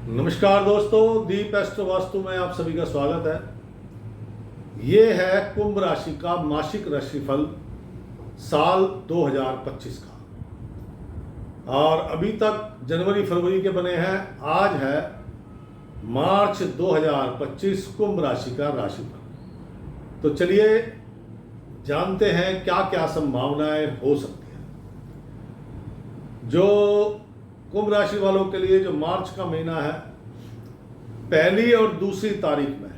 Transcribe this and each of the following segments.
नमस्कार दोस्तों, दीप एस्ट्रो वास्तु में आप सभी का स्वागत है। ये है कुंभ राशि का मासिक राशिफल साल 2025 का, और अभी तक जनवरी फरवरी के बने हैं। आज है मार्च 2025 कुंभ राशि का राशिफल। तो चलिए जानते हैं क्या क्या संभावनाएं हो सकती हैं। जो कुंभ राशि वालों के लिए जो मार्च का महीना है, पहली और दूसरी तारीख में,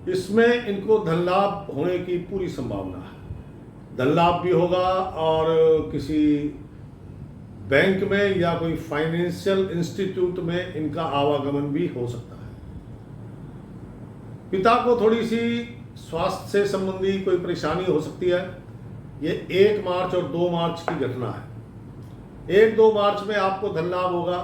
इसमें इनको धन लाभ होने की पूरी संभावना है। धन लाभ भी होगा और किसी बैंक में या कोई फाइनेंशियल इंस्टीट्यूट में इनका आवागमन भी हो सकता है। पिता को थोड़ी सी स्वास्थ्य से संबंधी कोई परेशानी हो सकती है। ये 1 मार्च और 2 मार्च की घटना है। 1-2 मार्च में आपको धन लाभ होगा।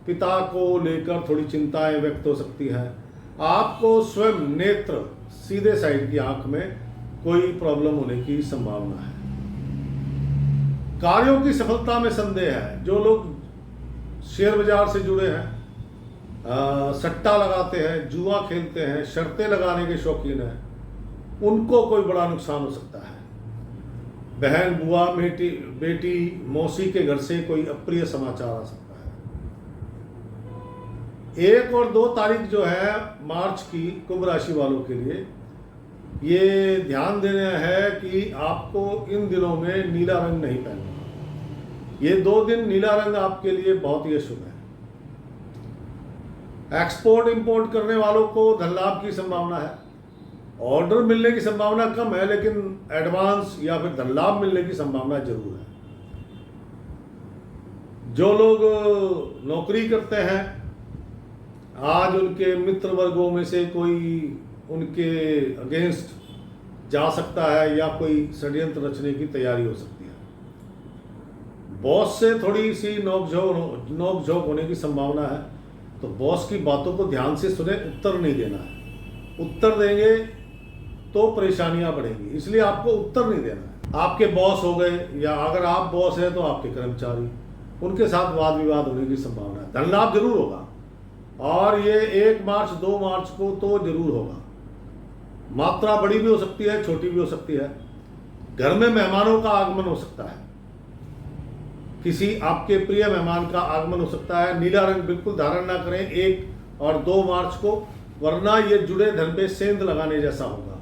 पिता को लेकर थोड़ी चिंताएं व्यक्त हो सकती हैं। आपको स्वयं नेत्र, सीधे साइड की आंख में कोई प्रॉब्लम होने की संभावना है। कार्यों की सफलता में संदेह है। जो लोग शेयर बाजार से जुड़े हैं, सट्टा लगाते हैं, जुआ खेलते हैं, शर्तें लगाने के शौकीन हैं, उनको कोई बड़ा नुकसान हो सकता है। बहन, बुआ, बेटी, मौसी के घर से कोई अप्रिय समाचार आ सकता है। 1 और 2 तारीख जो है मार्च की कुंभ राशि वालों के लिए, ये ध्यान देना है कि आपको इन दिनों में नीला रंग नहीं पहनना। ये 2 दिन नीला रंग आपके लिए बहुत ही अशुभ है। एक्सपोर्ट इंपोर्ट करने वालों को धन लाभ की संभावना है। ऑर्डर मिलने की संभावना कम है, लेकिन एडवांस या फिर धन लाभ मिलने की संभावना जरूर है। जो लोग नौकरी करते हैं, आज उनके मित्र वर्गों में से कोई उनके अगेंस्ट जा सकता है या कोई षड्यंत्र रचने की तैयारी हो सकती है। बॉस से थोड़ी सी नोक-झोंक होने की संभावना है, तो बॉस की बातों को ध्यान से सुने, उत्तर नहीं देना है। उत्तर देंगे तो परेशानियां बढ़ेंगी, इसलिए आपको उत्तर नहीं देना है। आपके बॉस हो गए, या अगर आप बॉस हैं तो आपके कर्मचारी, उनके साथ वाद विवाद होने की संभावना है। धन लाभ जरूर होगा, और ये 1 मार्च 2 मार्च को तो जरूर होगा। मात्रा बड़ी भी हो सकती है, छोटी भी हो सकती है। घर में मेहमानों का आगमन हो सकता है। किसी आपके प्रिय मेहमान का आगमन हो सकता है। नीला रंग बिल्कुल धारण ना करें 1 और 2 मार्च को, वरना ये जुड़े धन पे सेंध लगाने जैसा होगा,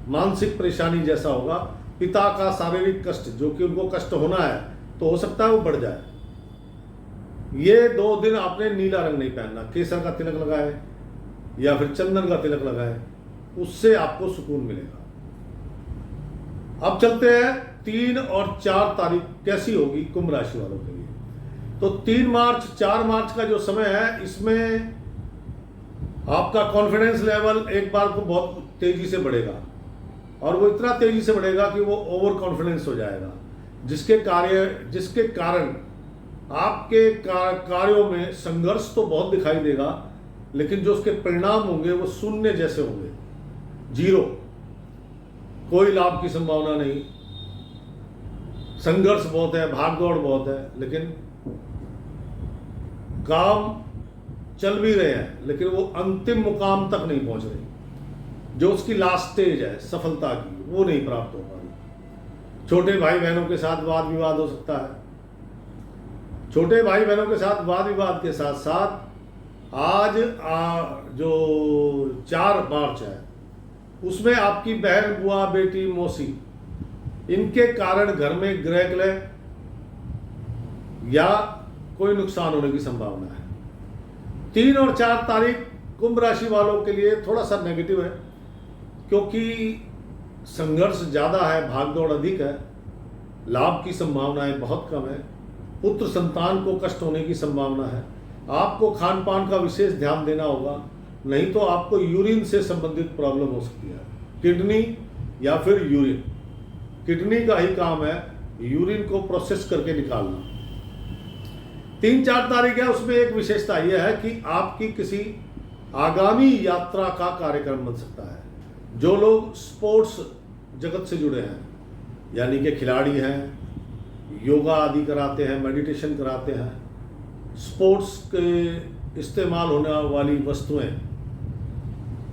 मानसिक परेशानी जैसा होगा। पिता का शारीरिक कष्ट, जो कि उनको कष्ट होना है, तो हो सकता है वो बढ़ जाए। ये 2 दिन आपने नीला रंग नहीं पहनना। केसर का तिलक लगाए या फिर चंदन का तिलक लगाए, उससे आपको सुकून मिलेगा। अब चलते हैं 3 और 4 तारीख कैसी होगी कुंभ राशि वालों के लिए। तो 3 मार्च 4 मार्च का जो समय है, इसमें आपका कॉन्फिडेंस लेवल एक बार को बहुत तेजी से बढ़ेगा, और वो इतना तेजी से बढ़ेगा कि वो ओवर कॉन्फिडेंस हो जाएगा, जिसके कारण आपके कार्यों में संघर्ष तो बहुत दिखाई देगा, लेकिन जो उसके परिणाम होंगे वो शून्य जैसे होंगे, 0। कोई लाभ की संभावना नहीं। संघर्ष बहुत है, भागदौड़ बहुत है, लेकिन काम चल भी रहे हैं, लेकिन वो अंतिम मुकाम तक नहीं पहुंच रही। जो उसकी लास्ट स्टेज है सफलता की, वो नहीं प्राप्त हो पा रही। छोटे भाई बहनों के साथ वाद विवाद हो सकता है। छोटे भाई बहनों के साथ वाद विवाद के साथ साथ आज जो 4 मार्च है, उसमें आपकी बहन, बुआ, बेटी, मौसी, इनके कारण घर में गृह कलह या कोई नुकसान होने की संभावना है। 3 और 4 तारीख कुंभ राशि वालों के लिए थोड़ा सा नेगेटिव है, क्योंकि संघर्ष ज़्यादा है, भागदौड़ अधिक है, लाभ की संभावनाएं बहुत कम है। पुत्र संतान को कष्ट होने की संभावना है। आपको खान पान का विशेष ध्यान देना होगा, नहीं तो आपको यूरिन से संबंधित प्रॉब्लम हो सकती है। किडनी या फिर यूरिन, किडनी का ही काम है यूरिन को प्रोसेस करके निकालना। 3-4 तारीख है, उसमें एक विशेषता यह है कि आपकी किसी आगामी यात्रा का कार्यक्रम बन सकता है। जो लोग स्पोर्ट्स जगत से जुड़े हैं, यानी कि खिलाड़ी हैं, योगा आदि कराते हैं, मेडिटेशन कराते हैं, स्पोर्ट्स के इस्तेमाल होने वाली वस्तुएं,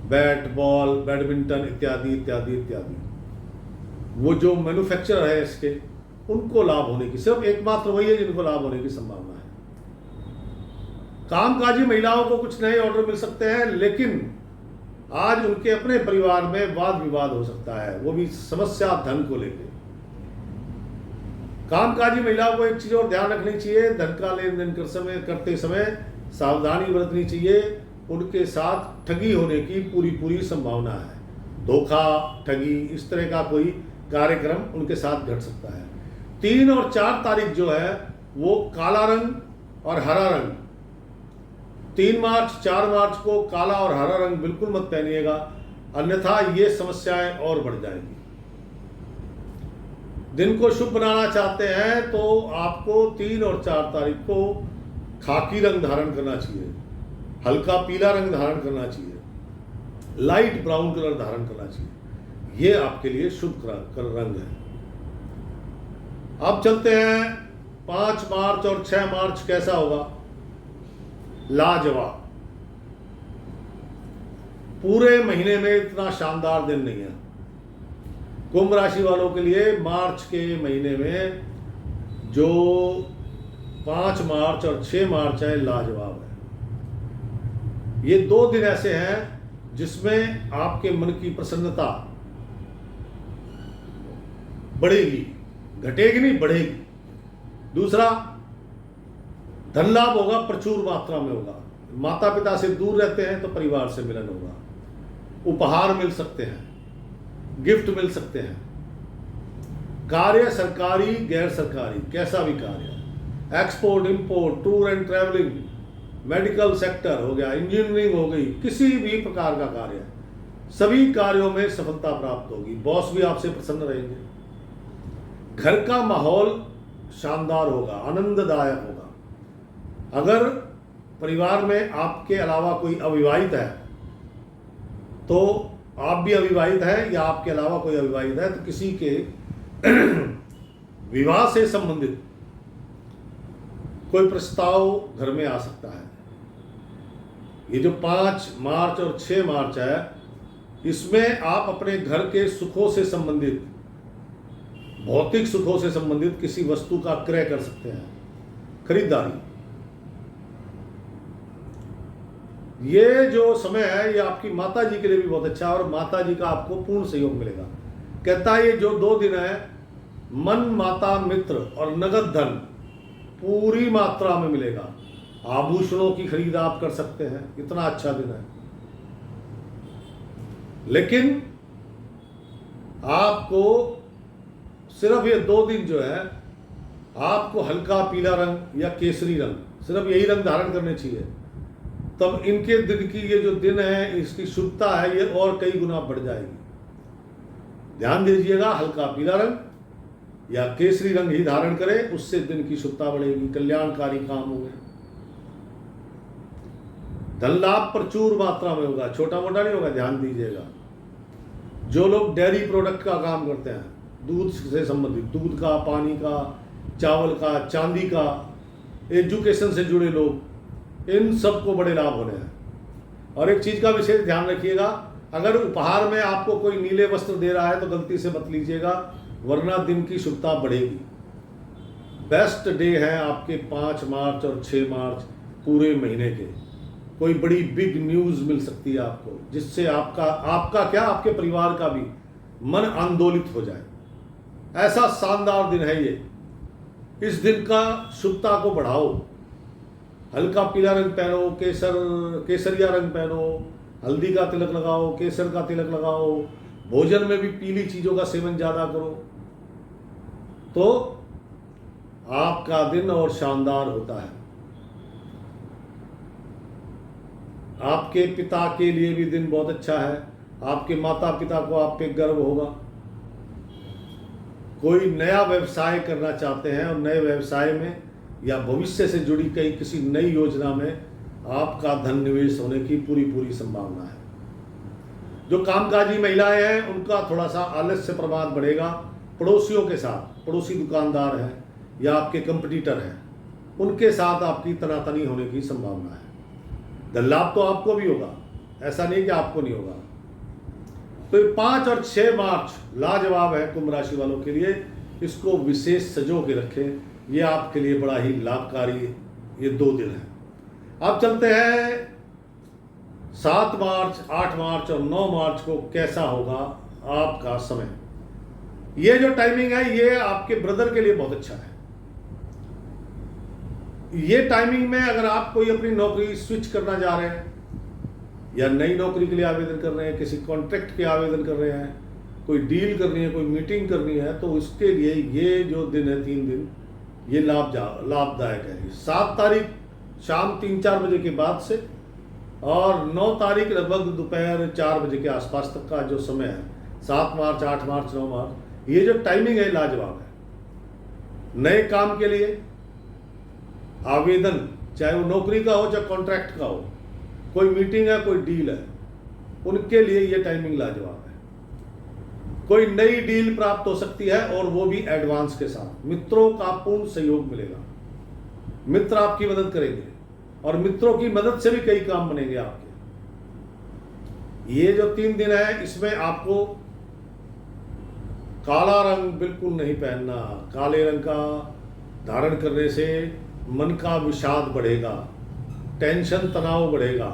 बैट बॉल बैडमिंटन इत्यादि इत्यादि इत्यादि, वो जो मैन्युफैक्चरर है इसके, उनको लाभ होने की, सिर्फ एकमात्र वही है जिनको लाभ होने की संभावना है। कामकाजी महिलाओं को कुछ नए ऑर्डर मिल सकते हैं, लेकिन आज उनके अपने परिवार में वाद विवाद हो सकता है, वो भी समस्या धन को लेकर। कामकाजी महिलाओं को एक चीज और ध्यान रखनी चाहिए, धन का लेन देन करते समय सावधानी बरतनी चाहिए। उनके साथ ठगी होने की पूरी संभावना है। धोखा, ठगी, इस तरह का कोई कार्यक्रम उनके साथ घट सकता है। 3 और 4 तारीख जो है वो काला रंग और हरा रंग, 3 मार्च 4 मार्च को काला और हरा रंग बिल्कुल मत पहनिएगा, अन्यथा ये समस्याएं और बढ़ जाएंगी। दिन को शुभ बनाना चाहते हैं तो आपको 3 और 4 तारीख को खाकी रंग धारण करना चाहिए, हल्का पीला रंग धारण करना चाहिए, लाइट ब्राउन कलर धारण करना चाहिए। ये आपके लिए शुभ रंग है। अब चलते हैं 5 मार्च और 6 मार्च कैसा होगा। लाजवाब, पूरे महीने में इतना शानदार दिन नहीं है। कुंभ राशि वालों के लिए मार्च के महीने में जो 5 मार्च और 6 मार्च है, लाजवाब है। ये 2 दिन ऐसे हैं जिसमें आपके मन की प्रसन्नता बढ़ेगी, घटेगी नहीं, बढ़ेगी। दूसरा, धन लाभ होगा, प्रचुर मात्रा में होगा। माता पिता से दूर रहते हैं तो परिवार से मिलन होगा, उपहार मिल सकते हैं, गिफ्ट मिल सकते हैं। कार्य सरकारी गैर सरकारी कैसा भी कार्य, export import, tour and travelling, medical sector हो गया, इंजीनियरिंग हो गई, किसी भी प्रकार का कार्य, सभी कार्यों में सफलता प्राप्त होगी। बॉस भी आपसे प्रसन्न रहेंगे। घर का माहौल शानदार होगा, आनंददायक होगा। अगर परिवार में आपके अलावा कोई अविवाहित है तो आप भी अविवाहित हैं या आपके अलावा कोई अविवाहित है तो किसी के विवाह से संबंधित कोई प्रस्ताव घर में आ सकता है। ये जो 5 मार्च और 6 मार्च है, इसमें आप अपने घर के सुखों से संबंधित, भौतिक सुखों से संबंधित किसी वस्तु का क्रय कर सकते हैं, खरीदारी। ये जो समय है ये आपकी माता जी के लिए भी बहुत अच्छा है और माता जी का आपको पूर्ण सहयोग मिलेगा। कहता है ये जो 2 दिन है, मन, माता, मित्र और नगद धन पूरी मात्रा में मिलेगा। आभूषणों की खरीद आप कर सकते हैं, इतना अच्छा दिन है। लेकिन आपको सिर्फ ये 2 दिन जो है, आपको हल्का पीला रंग या केसरी रंग, सिर्फ यही रंग धारण करने चाहिए। तब इनके दिन की ये जो दिन है, इसकी शुभता है ये और कई गुना बढ़ जाएगी। ध्यान दीजिएगा, हल्का पीला रंग या केसरी रंग ही धारण करें, उससे दिन की शुभता बढ़ेगी, कल्याणकारी काम होंगे। धन लाभ प्रचुर मात्रा में होगा, छोटा मोटा नहीं होगा, ध्यान दीजिएगा। जो लोग डेयरी प्रोडक्ट का काम करते हैं, दूध से संबंधित, दूध का, पानी का, चावल का, चांदी का, एजुकेशन से जुड़े लोग, इन सबको बड़े लाभ होने हैं। और एक चीज का विशेष ध्यान रखिएगा, अगर उपहार में आपको कोई नीले वस्त्र दे रहा है तो गलती से मत लीजिएगा, वरना दिन की शुभता बढ़ेगी। बेस्ट डे है आपके 5 मार्च और 6 मार्च पूरे महीने के। कोई बड़ी बिग न्यूज मिल सकती है आपको, जिससे आपका क्या, आपके परिवार का भी मन आंदोलित हो जाए। ऐसा शानदार दिन है ये। इस दिन का शुभता को बढ़ाओ। हल्का पीला रंग पहनो, केसरिया रंग पहनो, हल्दी का तिलक लगाओ, केसर का तिलक लगाओ, भोजन में भी पीली चीजों का सेवन ज्यादा करो, तो आपका दिन और शानदार होता है। आपके पिता के लिए भी दिन बहुत अच्छा है। आपके माता पिता को आप पे गर्व होगा। कोई नया व्यवसाय करना चाहते हैं और नए व्यवसाय में या भविष्य से जुड़ी किसी नई योजना में आपका धन निवेश होने की पूरी संभावना है। जो कामकाजी महिलाएं हैं उनका थोड़ा सा आलस्य प्रमाद बढ़ेगा। पड़ोसियों के साथ, पड़ोसी दुकानदार हैं या आपके कंपटीटर हैं, उनके साथ आपकी तनातनी होने की संभावना है। धन लाभ तो आपको भी होगा, ऐसा नहीं कि आपको नहीं होगा। तो 5 और 6 मार्च लाजवाब है कुंभ राशि वालों के लिए, इसको विशेष सजो के रखें, ये आपके लिए बड़ा ही लाभकारी ये 2 दिन है। अब चलते हैं 7 मार्च, 8 मार्च और 9 मार्च को कैसा होगा आपका समय। ये जो टाइमिंग है ये आपके ब्रदर के लिए बहुत अच्छा है। ये टाइमिंग में अगर आप कोई अपनी नौकरी स्विच करना जा रहे हैं या नई नौकरी के लिए आवेदन कर रहे हैं, किसी कॉन्ट्रैक्ट के आवेदन कर रहे हैं, कोई डील करनी है, कोई मीटिंग करनी है, तो उसके लिए ये जो दिन है 3 दिन ये लाभदायक है। 7 तारीख शाम 3-4 बजे के बाद से और 9 तारीख लगभग दोपहर 4 बजे के आसपास तक का जो समय है, 7 मार्च, 8 मार्च, 9 मार्च, ये जो टाइमिंग है लाजवाब है। नए काम के लिए आवेदन, चाहे वो नौकरी का हो चाहे कॉन्ट्रैक्ट का हो, कोई मीटिंग है, कोई डील है, उनके लिए ये टाइमिंग लाजवाब है। कोई नई डील प्राप्त हो सकती है और वो भी एडवांस के साथ। मित्रों का पूर्ण सहयोग मिलेगा, मित्र आपकी मदद करेंगे और मित्रों की मदद से भी कई काम बनेंगे आपके। ये जो 3 दिन है इसमें आपको काला रंग बिल्कुल नहीं पहनना। काले रंग का धारण करने से मन का विषाद बढ़ेगा, टेंशन तनाव बढ़ेगा।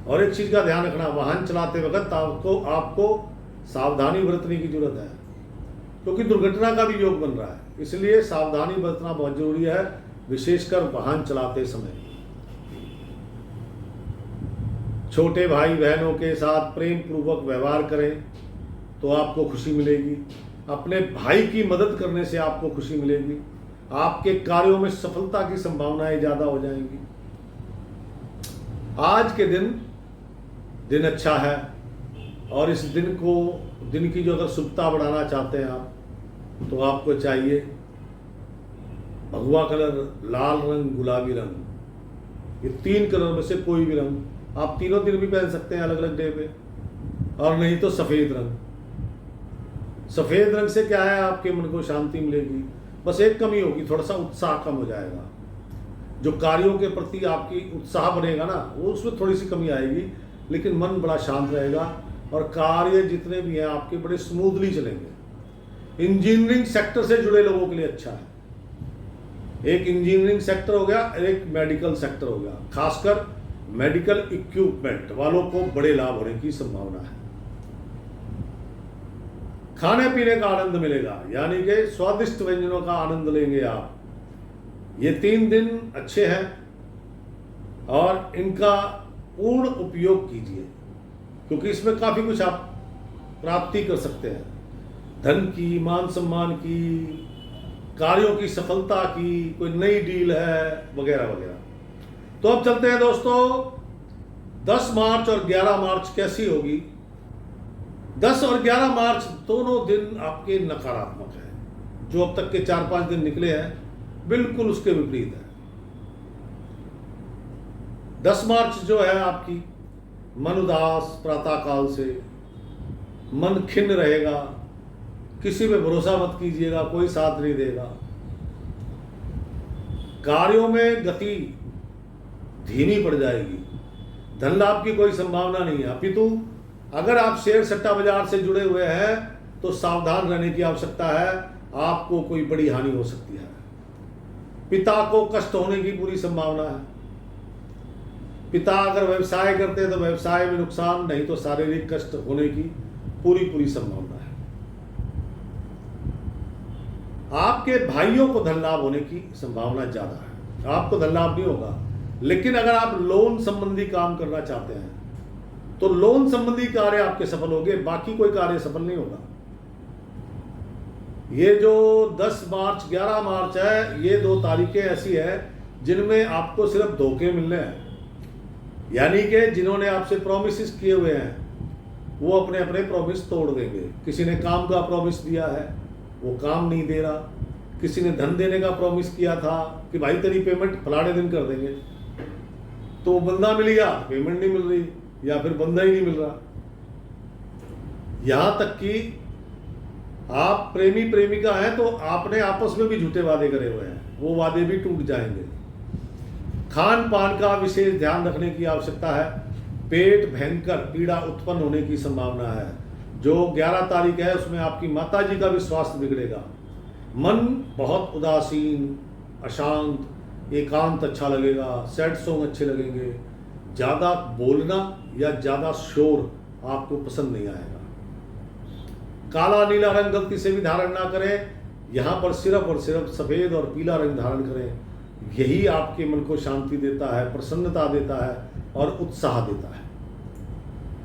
और एक चीज का ध्यान रखना, वाहन चलाते वक्त आपको सावधानी बरतने की जरूरत है, क्योंकि दुर्घटना का भी योग बन रहा है, इसलिए सावधानी बरतना बहुत जरूरी है, विशेषकर वाहन चलाते समय। छोटे भाई बहनों के साथ प्रेम पूर्वक व्यवहार करें तो आपको खुशी मिलेगी। अपने भाई की मदद करने से आपको खुशी मिलेगी। आपके कार्यों में सफलता की संभावनाएं ज्यादा हो जाएंगी। आज के दिन अच्छा है और इस दिन की जो अगर शुभता बढ़ाना चाहते हैं आप, तो आपको चाहिए भगवा कलर, लाल रंग, गुलाबी रंग, ये 3 कलर में से कोई भी रंग आप तीनों दिन भी पहन सकते हैं अलग अलग डे पे। और नहीं तो सफेद रंग। सफेद रंग से क्या है, आपके मन को शांति मिलेगी। बस एक कमी होगी, थोड़ा सा उत्साह कम हो जाएगा। जो कार्यों के प्रति आपकी उत्साह बनेगा ना, वो उसमें थोड़ी सी कमी आएगी, लेकिन मन बड़ा शांत रहेगा और कार्य जितने भी हैं आपके बड़े स्मूथली चलेंगे। इंजीनियरिंग सेक्टर से जुड़े लोगों के लिए अच्छा है। एक इंजीनियरिंग सेक्टर हो गया, एक मेडिकल सेक्टर हो गया। खासकर मेडिकल इक्विपमेंट वालों को बड़े लाभ होने की संभावना है। खाने पीने का आनंद मिलेगा, यानी कि स्वादिष्ट व्यंजनों का आनंद लेंगे आप। ये 3 दिन अच्छे हैं और इनका पूर्ण उपयोग कीजिए, क्योंकि इसमें काफी कुछ आप प्राप्ति कर सकते हैं। धन की, मान सम्मान की, कार्यों की सफलता की, कोई नई डील है, वगैरह वगैरह। तो अब चलते हैं दोस्तों 10 मार्च और 11 मार्च कैसी होगी। 10 और 11 मार्च दोनों दिन आपके नकारात्मक है। जो अब तक के 4-5 दिन निकले हैं बिल्कुल उसके विपरीत है। 10 मार्च जो है आपकी मन उदास, प्रातःकाल से मन खिन्न रहेगा, किसी पे भरोसा मत कीजिएगा, कोई साथ नहीं देगा। कार्यों में गति धीमी पड़ जाएगी। धन लाभ की कोई संभावना नहीं है। अपितु अगर आप शेयर सट्टा बाजार से जुड़े हुए हैं तो सावधान रहने की आवश्यकता है, आपको कोई बड़ी हानि हो सकती है। पिता को कष्ट होने की पूरी संभावना है। पिता अगर व्यवसाय करते हैं तो व्यवसाय में नुकसान, नहीं तो शारीरिक कष्ट होने की पूरी संभावना है। आपके भाइयों को धन लाभ होने की संभावना ज्यादा है। आपको धन लाभ नहीं होगा, लेकिन अगर आप लोन संबंधी काम करना चाहते हैं तो लोन संबंधी कार्य आपके सफल होंगे, बाकी कोई कार्य सफल नहीं होगा। ये जो 10 मार्च 11 मार्च है, ये 2 तारीखें ऐसी है जिनमें आपको सिर्फ धोखे मिलने हैं। यानी कि जिन्होंने आपसे प्रॉमिसेस किए हुए हैं वो अपने अपने प्रॉमिस तोड़ देंगे। किसी ने काम का प्रॉमिस दिया है, वो काम नहीं दे रहा। किसी ने धन देने का प्रॉमिस किया था कि भाई तेरी पेमेंट फलाने दिन कर देंगे, तो बंदा मिल गया, पेमेंट नहीं मिल रही, या फिर बंदा ही नहीं मिल रहा। यहां तक कि आप प्रेमी प्रेमिका हैं तो आपने आपस में भी झूठे वादे करे हुए हैं, वो वादे भी टूट जाएंगे। खान पान का विशेष ध्यान रखने की आवश्यकता है। पेट भयंकर पीड़ा उत्पन्न होने की संभावना है। जो 11 तारीख है उसमें आपकी माता जी का भी स्वास्थ्य बिगड़ेगा। मन बहुत उदासीन, अशांत, एकांत अच्छा लगेगा, सैड सॉन्ग अच्छे लगेंगे। ज़्यादा बोलना या ज़्यादा शोर आपको पसंद नहीं आएगा। काला नीला रंग गलती से भी धारण ना करें। यहाँ पर सिर्फ और सिर्फ सफ़ेद और पीला रंग धारण करें। यही आपके मन को शांति देता है, प्रसन्नता देता है और उत्साह देता है।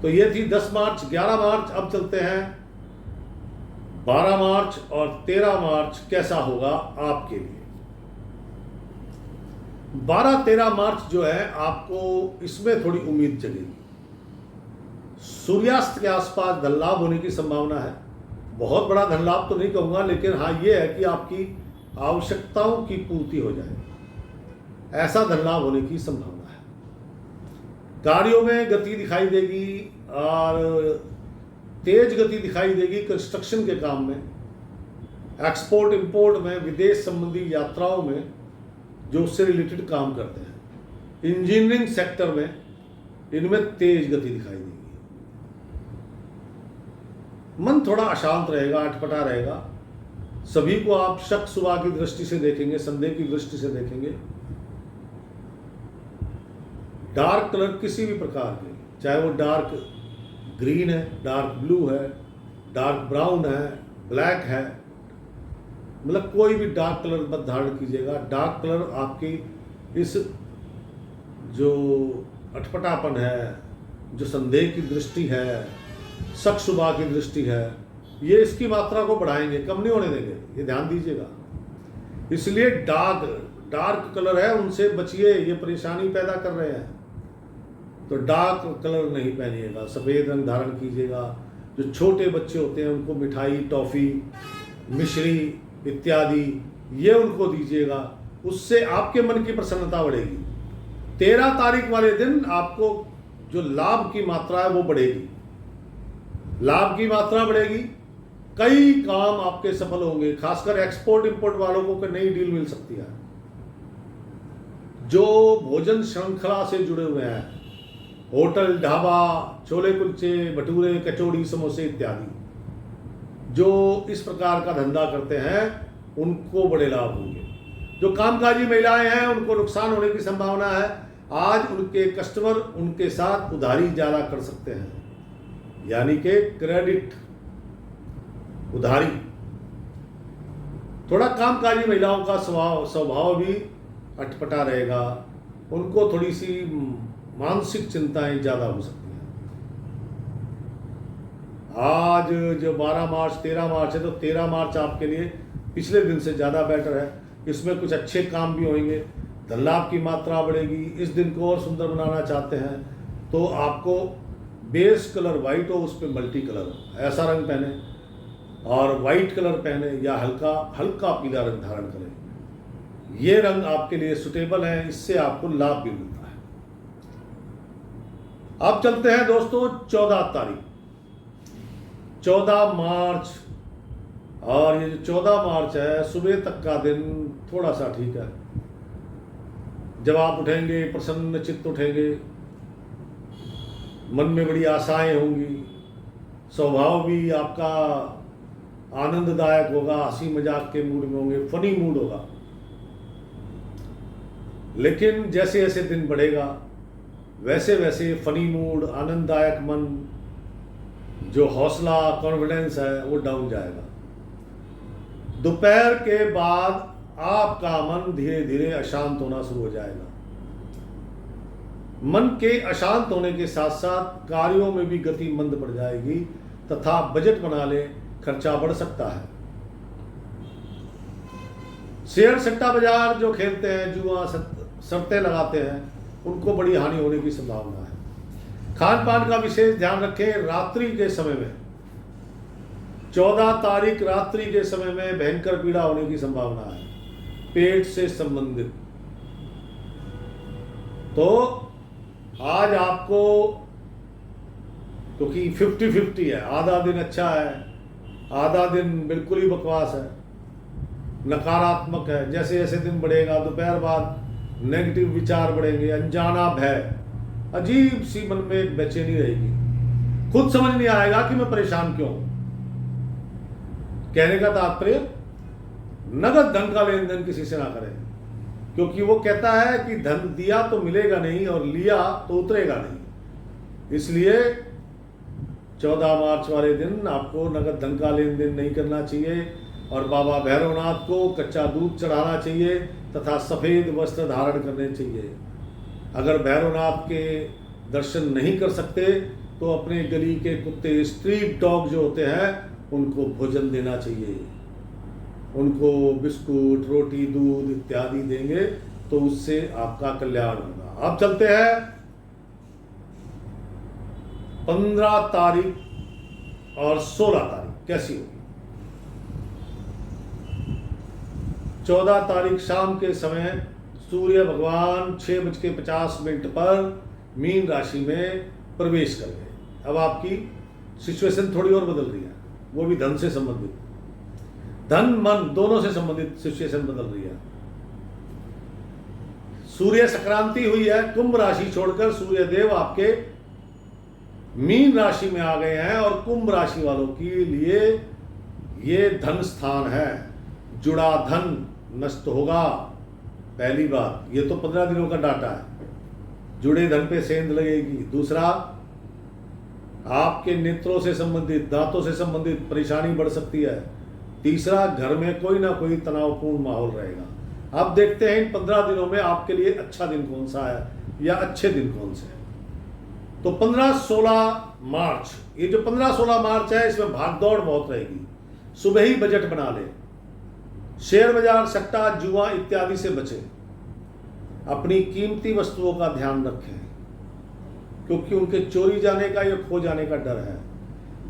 तो ये थी 10 मार्च, 11 मार्च। अब चलते हैं 12 मार्च और 13 मार्च कैसा होगा आपके लिए। 12-13 मार्च जो है आपको इसमें थोड़ी उम्मीद जगेगी। सूर्यास्त के आसपास धन लाभ होने की संभावना है। बहुत बड़ा धन लाभ तो नहीं कहूँगा, लेकिन हाँ ये है कि आपकी आवश्यकताओं की पूर्ति हो जाए, ऐसा धन लाभ होने की संभावना है। कार्यों में गति दिखाई देगी और तेज गति दिखाई देगी कंस्ट्रक्शन के काम में, एक्सपोर्ट इंपोर्ट में, विदेश संबंधी यात्राओं में, जो उससे रिलेटेड काम करते हैं, इंजीनियरिंग सेक्टर में, इनमें तेज गति दिखाई देगी। मन थोड़ा अशांत रहेगा, अटपटा रहेगा। सभी को आप शक शुबा की दृष्टि से देखेंगे, संदेह की दृष्टि से देखेंगे। डार्क कलर किसी भी प्रकार के, चाहे वो डार्क ग्रीन है, डार्क ब्लू है, डार्क ब्राउन है, ब्लैक है, मतलब कोई भी डार्क कलर मत धारण कीजिएगा। डार्क कलर आपकी इस जो अटपटापन है, जो संदेह की दृष्टि है, शक शुबा की दृष्टि है, ये इसकी मात्रा को बढ़ाएंगे, कम नहीं होने देंगे, ये ध्यान दीजिएगा। इसलिए डार्क कलर है उनसे बचिए, ये परेशानी पैदा कर रहे हैं। तो डार्क कलर नहीं पहनिएगा, सफ़ेद रंग धारण कीजिएगा। जो छोटे बच्चे होते हैं उनको मिठाई, टॉफ़ी, मिश्री इत्यादि ये उनको दीजिएगा, उससे आपके मन की प्रसन्नता बढ़ेगी। 13 तारीख वाले दिन आपको जो लाभ की मात्रा है वो बढ़ेगी, लाभ की मात्रा बढ़ेगी। कई काम आपके सफल होंगे, खासकर एक्सपोर्ट इंपोर्ट वालों को नई डील मिल सकती है। जो भोजन श्रृंखला से जुड़े हुए हैं, होटल, ढाबा, छोले कुलचे, भटूरे, कचौड़ी, समोसे इत्यादि, जो इस प्रकार का धंधा करते हैं उनको बड़े लाभ होंगे। जो कामकाजी महिलाएं हैं उनको नुकसान होने की संभावना है। आज उनके कस्टमर उनके साथ उधारी ज़्यादा कर सकते हैं, यानी कि क्रेडिट, उधारी। थोड़ा कामकाजी महिलाओं का स्वभाव भी अटपटा रहेगा, उनको थोड़ी सी मानसिक चिंताएं ज़्यादा हो सकती हैं। आज जो 12 मार्च 13 मार्च है, तो 13 मार्च आपके लिए पिछले दिन से ज़्यादा बेटर है। इसमें कुछ अच्छे काम भी होंगे, धन लाभ की मात्रा बढ़ेगी। इस दिन को और सुंदर बनाना चाहते हैं तो आपको बेस कलर वाइट हो, उस पर मल्टी कलर हो, ऐसा रंग पहने, और वाइट कलर पहने या हल्का पीला रंग धारण करें। ये रंग आपके लिए सुटेबल है, इससे आपको लाभ भी मिलता है। अब चलते हैं दोस्तों 14 तारीख, 14 मार्च। और ये जो 14 मार्च है, सुबह तक का दिन थोड़ा सा ठीक है। जब आप उठेंगे प्रसन्न चित्त उठेंगे, मन में बड़ी आशाएं होंगी, स्वभाव भी आपका आनंददायक होगा, हंसी मजाक के मूड में होंगे, फनी मूड होगा। लेकिन जैसे जैसे दिन बढ़ेगा वैसे वैसे फनी मूड, आनंददायक मन, जो हौसला, कॉन्फिडेंस है वो डाउन जाएगा। दोपहर के बाद आपका मन धीरे धीरे अशांत होना शुरू हो जाएगा। मन के अशांत होने के साथ साथ कार्यों में भी गति मंद पड़ जाएगी तथा बजट बना ले, खर्चा बढ़ सकता है। शेयर सट्टा बाजार जो खेलते हैं, जुआ शर्तें लगाते हैं, उनको बड़ी हानि होने की संभावना है। खान पान का विशेष ध्यान रखें। रात्रि के समय में 14 तारीख रात्रि के समय में भयंकर पीड़ा होने की संभावना है, पेट से संबंधित। तो आज आपको, क्योंकि 50-50 है, आधा दिन अच्छा है, आधा दिन बिल्कुल ही बकवास है, नकारात्मक है। जैसे जैसे दिन बढ़ेगा, दोपहर बाद नेगेटिव विचार बढ़ेंगे, अनजाना भय, अजीब सी मन में एक बेचैनी रहेगी, खुद समझ नहीं आएगा कि मैं परेशान क्यों हूं। कहने का तात्पर्य नगद धन का लेन देन किसी से ना करें, क्योंकि वो कहता है कि धन दिया तो मिलेगा नहीं और लिया तो उतरेगा नहीं। इसलिए 14 मार्च वाले दिन आपको नगद धन का लेन देन नहीं करना चाहिए और बाबा भैरवनाथ को कच्चा दूध चढ़ाना चाहिए तथा सफेद वस्त्र धारण करने चाहिए। अगर भैरवनाथ के दर्शन नहीं कर सकते तो अपने गली के कुत्ते, स्ट्रीट डॉग जो होते हैं, उनको भोजन देना चाहिए। उनको बिस्कुट, रोटी, दूध इत्यादि देंगे तो उससे आपका कल्याण होगा। अब चलते हैं 15 तारीख और 16 तारीख कैसी होगी। 14 तारीख शाम के समय सूर्य भगवान 6:50 पर मीन राशि में प्रवेश कर गए। अब आपकी सिचुएशन थोड़ी और बदल रही है, वो भी धन से संबंधित, धन मन दोनों से संबंधित सिचुएशन बदल रही है। सूर्य संक्रांति हुई है, कुंभ राशि छोड़कर सूर्य देव आपके मीन राशि में आ गए हैं और कुंभ राशि वालों के लिए ये धन स्थान है। जुड़ा धन नष्ट होगा, पहली बात, ये तो 15 दिनों का डाटा है। जुड़े धन पे सेंध लगेगी। दूसरा, आपके नेत्रों से संबंधित, दांतों से संबंधित परेशानी बढ़ सकती है। तीसरा, घर में कोई ना कोई तनावपूर्ण माहौल रहेगा। अब देखते हैं इन 15 दिनों में आपके लिए अच्छा दिन कौन सा है या अच्छे दिन कौन से हैं। तो 15-16 मार्च, ये जो 15-16 मार्च है इसमें भागदौड़ बहुत रहेगी। सुबह ही बजट बना ले, शेयर बाजार, सट्टा, जुआ इत्यादि से बचें। अपनी कीमती वस्तुओं का ध्यान रखें क्योंकि उनके चोरी जाने का या खो जाने का डर है।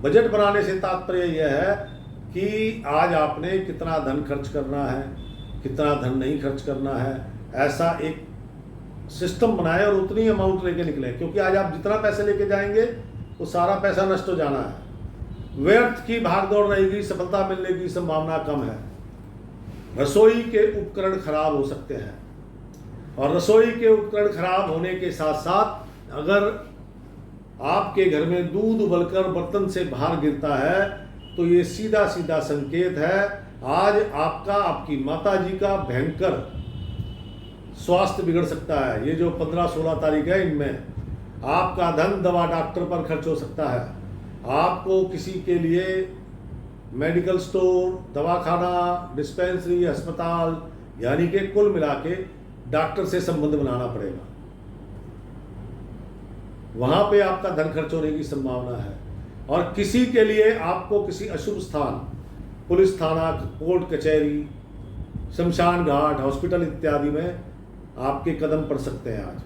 बजट बनाने से तात्पर्य यह है कि आज आपने कितना धन खर्च करना है, कितना धन नहीं खर्च करना है, ऐसा एक सिस्टम बनाए और उतनी अमाउंट लेके निकले, क्योंकि आज आप जितना पैसे लेके जाएंगे वो सारा पैसा नष्ट हो जाना है। व्यर्थ की भागदौड़ रहेगी, सफलता मिलने की संभावना कम है। रसोई के उपकरण खराब हो सकते हैं और रसोई के उपकरण खराब होने के साथ साथ अगर आपके घर में दूध उबलकर बर्तन से बाहर गिरता है तो ये सीधा सीधा संकेत है आज आपका, आपकी माता जी का भयंकर स्वास्थ्य बिगड़ सकता है। ये जो 15-16 तारीख है इनमें आपका धन दवा डॉक्टर पर खर्च हो सकता है। आपको किसी के लिए मेडिकल स्टोर, दवाखाना, डिस्पेंसरी, अस्पताल यानी कि कुल मिला के डॉक्टर से संबंध बनाना पड़ेगा। वहां पे आपका धन खर्च होने की संभावना है। और किसी के लिए आपको किसी अशुभ स्थान, पुलिस थाना, कोर्ट कचहरी, शमशान घाट, हॉस्पिटल इत्यादि में आपके कदम पड़ सकते हैं। आज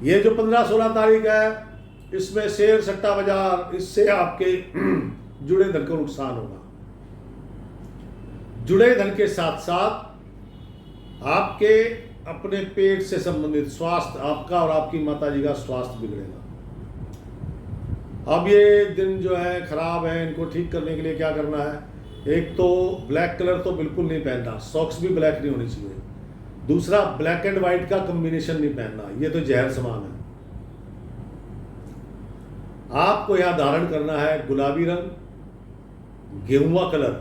ये जो 15-16 तारीख है इसमें शेयर सट्टा बाजार, इससे आपके जुड़े धन को नुकसान होगा। जुड़े धन के साथ साथ आपके अपने पेट से संबंधित स्वास्थ्य, आपका और आपकी माताजी का स्वास्थ्य बिगड़ेगा। अब ये दिन जो है खराब है, इनको ठीक करने के लिए क्या करना है? एक तो ब्लैक कलर तो बिल्कुल नहीं पहनना, सॉक्स भी ब्लैक नहीं होनी चाहिए। दूसरा, ब्लैक एंड व्हाइट का कॉम्बिनेशन नहीं पहनना, ये तो जहर समान है। आपको यहां धारण करना है गुलाबी रंग, गेहुआ कलर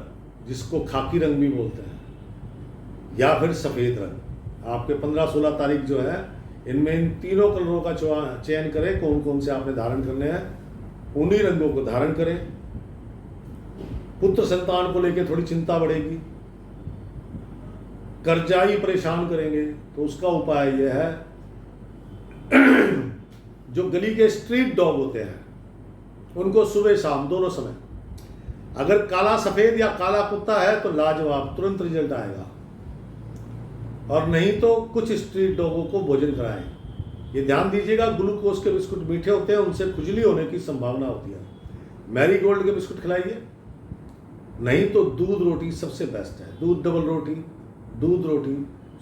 जिसको खाकी रंग भी बोलते हैं, या फिर सफेद रंग। आपके 15-16 तारीख जो है इनमें इन तीनों कलरों का चयन करें, कौन कौन से आपने धारण करने हैं, उन्हीं रंगों को धारण करें। पुत्र संतान को लेकर थोड़ी चिंता बढ़ेगी, कर्जाई परेशान करेंगे, तो उसका उपाय यह है जो गली के स्ट्रीट डॉग होते हैं उनको सुबह शाम दोनों समय, अगर काला सफेद या काला कुत्ता है तो लाजवाब, तुरंत रिजल्ट आएगा। और नहीं तो कुछ स्ट्रीट डॉगों को भोजन कराएं। ये ध्यान दीजिएगा, ग्लूकोज के बिस्कुट मीठे होते हैं, उनसे खुजली होने की संभावना होती है। मैरीगोल्ड के बिस्कुट खिलाइए, नहीं तो दूध रोटी सबसे बेस्ट है। दूध डबल रोटी, दूध रोटी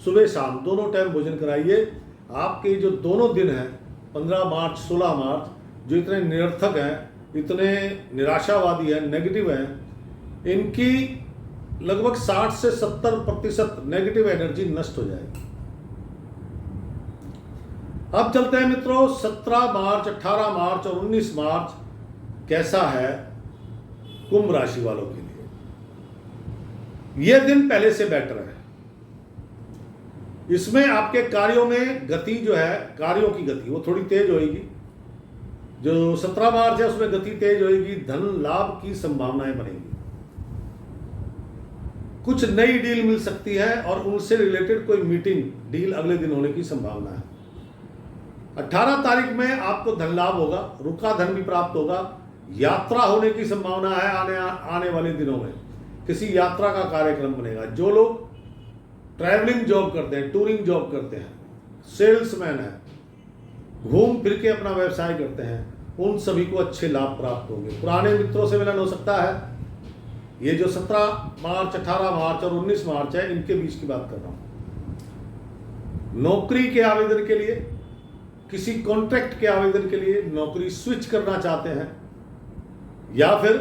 सुबह शाम दोनों टाइम भोजन कराइए। आपके जो दोनों दिन हैं 15 मार्च 16 मार्च, जो इतने निरर्थक हैं, इतने निराशावादी हैं, नेगेटिव हैं, इनकी लगभग 60 से 70% नेगेटिव एनर्जी नष्ट हो जाएगी। अब चलते हैं मित्रों 17 मार्च, 18 मार्च और 19 मार्च कैसा है कुंभ राशि वालों के लिए। यह दिन पहले से बेटर है। इसमें आपके कार्यों में गति जो है, कार्यों की गति वो थोड़ी तेज होगी। जो 17 मार्च है उसमें गति तेज होगी, धन लाभ की संभावनाएं बनेगी, कुछ नई डील मिल सकती है और उनसे रिलेटेड कोई मीटिंग डील अगले दिन होने की संभावना है। 18 तारीख में आपको धन लाभ होगा, रुका धन भी प्राप्त होगा, यात्रा होने की संभावना है आने वाले दिनों में, किसी यात्रा का कार्यक्रम बनेगा। जो लोग ट्रैवलिंग जॉब करते हैं, टूरिंग जॉब करते हैं, सेल्समैन है, घूम फिर के अपना व्यवसाय करते हैं, उन सभी को अच्छे लाभ प्राप्त होंगे। पुराने मित्रों से मिलन हो सकता है। ये जो 17 मार्च, 18 मार्च और 19 मार्च है, इनके बीच की बात कर रहा हूं। नौकरी के आवेदन के लिए, किसी कॉन्ट्रैक्ट के आवेदन के लिए, नौकरी स्विच करना चाहते हैं, या फिर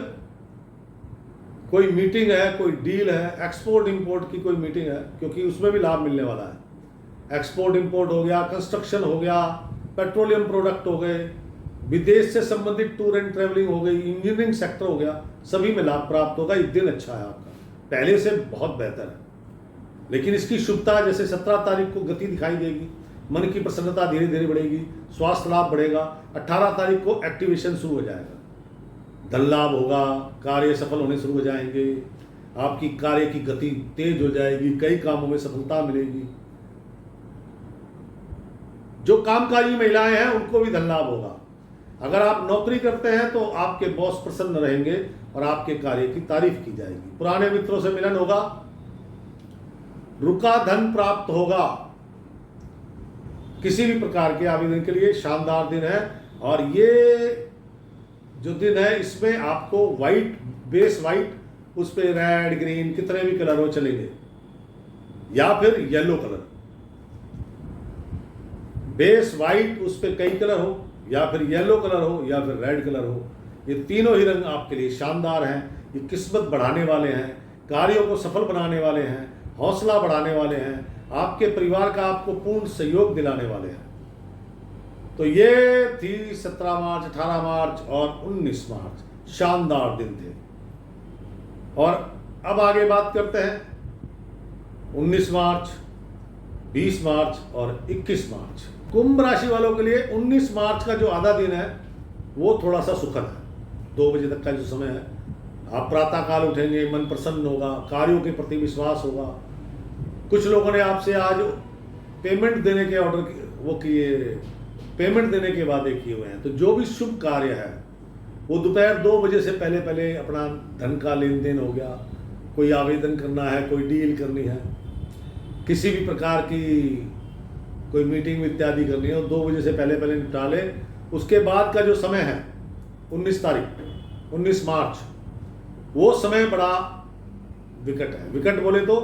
कोई मीटिंग है, कोई डील है, एक्सपोर्ट इंपोर्ट की कोई मीटिंग है, क्योंकि उसमें भी लाभ मिलने वाला है। एक्सपोर्ट इंपोर्ट हो गया, कंस्ट्रक्शन हो गया, पेट्रोलियम प्रोडक्ट हो गए, विदेश से संबंधित टूर एंड ट्रेवलिंग हो गई, इंजीनियरिंग सेक्टर हो गया, सभी में लाभ प्राप्त होगा। एक दिन अच्छा है आपका, पहले से बहुत बेहतर है। लेकिन इसकी शुभता जैसे 17 तारीख को गति दिखाई देगी, मन की प्रसन्नता धीरे धीरे बढ़ेगी, स्वास्थ्य लाभ बढ़ेगा। 18 तारीख को एक्टिवेशन शुरू हो जाएगा, धन लाभ होगा, कार्य सफल होने शुरू हो जाएंगे, आपकी कार्य की गति तेज हो जाएगी, कई कामों में सफलता मिलेगी। जो कामकाजी महिलाएं हैं उनको भी धन लाभ होगा। अगर आप नौकरी करते हैं तो आपके बॉस प्रसन्न रहेंगे और आपके कार्य की तारीफ की जाएगी। पुराने मित्रों से मिलन होगा, रुका धन प्राप्त होगा। किसी भी प्रकार के आवेदन के लिए शानदार दिन है। और ये जो दिन है इसमें आपको व्हाइट, बेस व्हाइट, उस पर रेड, ग्रीन, कितने भी कलर हो चलेंगे, या फिर येलो कलर। बेस व्हाइट, उस पर कई कलर हो, या फिर येलो कलर हो, या फिर रेड कलर हो। ये तीनों ही रंग आपके लिए शानदार हैं। ये किस्मत बढ़ाने वाले हैं, कार्यों को सफल बनाने वाले हैं, हौसला बढ़ाने वाले हैं, आपके परिवार का आपको पूर्ण सहयोग दिलाने वाले हैं। तो ये थी 17 मार्च, 18 मार्च और 19 मार्च, शानदार दिन थे। और अब आगे बात करते हैं 19 मार्च, 20 मार्च और 21 मार्च। कुंभ राशि वालों के लिए 19 मार्च का जो आधा दिन है वो थोड़ा सा सुखद है। 2 बजे तक का जो समय है, आप प्रातः काल उठेंगे, मन प्रसन्न होगा, कार्यों के प्रति विश्वास होगा। कुछ लोगों ने आपसे आज पेमेंट देने के ऑर्डर वो किए, पेमेंट देने के वादे किए हुए हैं। तो जो भी शुभ कार्य है वो दोपहर 2 बजे से पहले पहले अपना धन का लेन देन हो गया। कोई आवेदन करना है, कोई डील करनी है, किसी भी प्रकार की कोई मीटिंग इत्यादि करनी है, 2 बजे से पहले पहले निपटा ले। उसके बाद का जो समय है 19 तारीख, 19 मार्च, वो समय बड़ा विकट है। विकट बोले तो